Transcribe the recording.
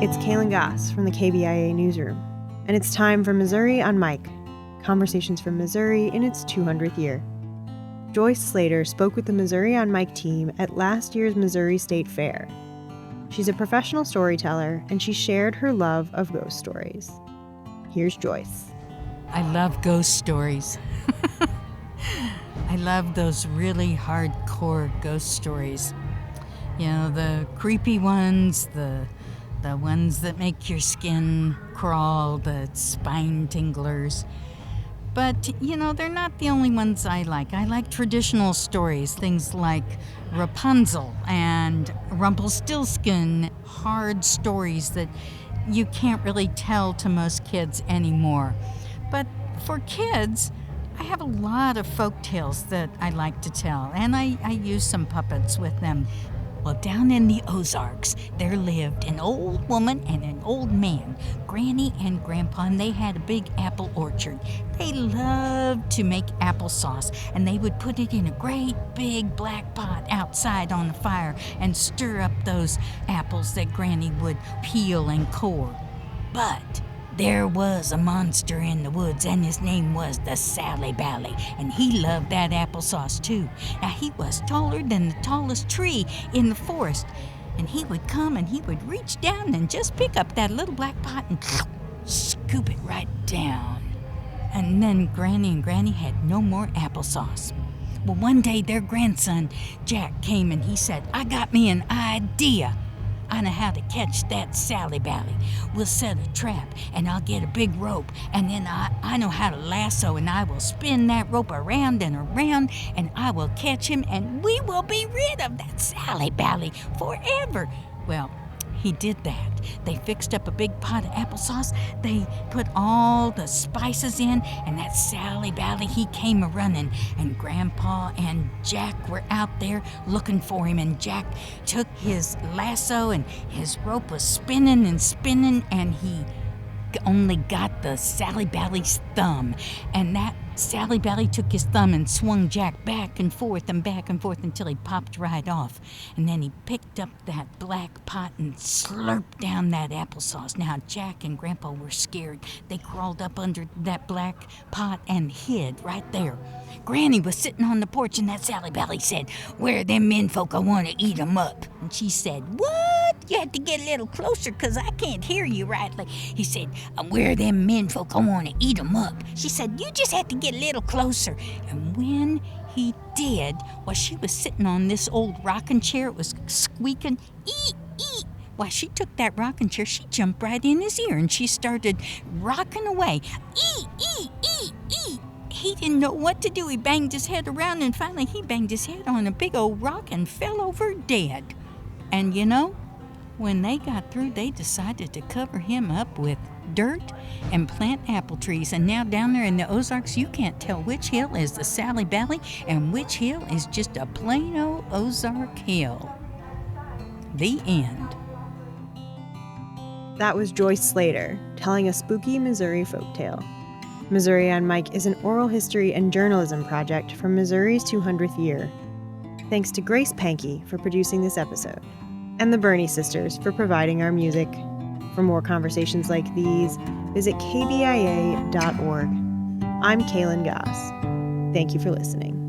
It's Kaylin Goss from the KBIA Newsroom, and it's time for Missouri on Mic, conversations from Missouri in its 200th year. Joyce Slater spoke with the Missouri on Mic team at last year's Missouri State Fair. She's a professional storyteller, and she shared her love of ghost stories. Here's Joyce. I love ghost stories. I love those really hardcore ghost stories. You know, the creepy ones, the ones that make your skin crawl, the spine tinglers. But, you know, they're not the only ones I like. I like traditional stories, things like Rapunzel and Rumpelstiltskin, hard stories that you can't really tell to most kids anymore. But for kids, I have a lot of folk tales that I like to tell, and I use some puppets with them. Well, down in the Ozarks, there lived an old woman and an old man, Granny and Grandpa, and they had a big apple orchard. They loved to make applesauce, and they would put it in a great big black pot outside on the fire and stir up those apples that Granny would peel and core. But there was a monster in the woods, and his name was the Sallybally, and he loved that applesauce too. Now, he was taller than the tallest tree in the forest, and he would come and he would reach down and just pick up that little black pot and scoop it right down. And then Granny had no more applesauce. Well, one day their grandson, Jack, came and he said, "I got me an idea. I know how to catch that Sallybally. We'll set a trap, and I'll get a big rope, and then I know how to lasso, and I will spin that rope around and around, and I will catch him, and we will be rid of that Sallybally forever." Well, he did that. They fixed up a big pot of applesauce. They put all the spices in, and that Sallybally, he came a-running, and Grandpa and Jack were out there looking for him, and Jack took his lasso, and his rope was spinning and spinning, and he only got the Sallybally's thumb, and that Sallybally took his thumb and swung Jack back and forth until he popped right off. And then he picked up that black pot and slurped down that applesauce. Now, Jack and Grandpa were scared. They crawled up under that black pot and hid right there. Granny was sitting on the porch, and that Sallybally said, "Where are them men folk? I want to eat 'em up." And she said, "What? You had to get a little closer, 'cause I can't hear you rightly." He said, "Where are them men folk? I want to eat 'em up." She said, "You just have to get a little closer." And when he did, well, she was sitting on this old rocking chair. It was squeaking, "Eat, eat." Why, she took that rocking chair, she jumped right in his ear, and she started rocking away. "Eat, eat, eat, eat." He didn't know what to do. He banged his head around, and finally he banged his head on a big old rock and fell over dead. And you know, when they got through, they decided to cover him up with dirt and plant apple trees. And now down there in the Ozarks, you can't tell which hill is the Sallybally and which hill is just a plain old Ozark hill. The end. That was Joyce Slater telling a spooky Missouri folktale. Missouri on Mic is an oral history and journalism project from Missouri's 200th year. Thanks to Grace Pankey for producing this episode, and the Burney sisters for providing our music. For more conversations like these, visit kbia.org. I'm Kaylin Goss. Thank you for listening.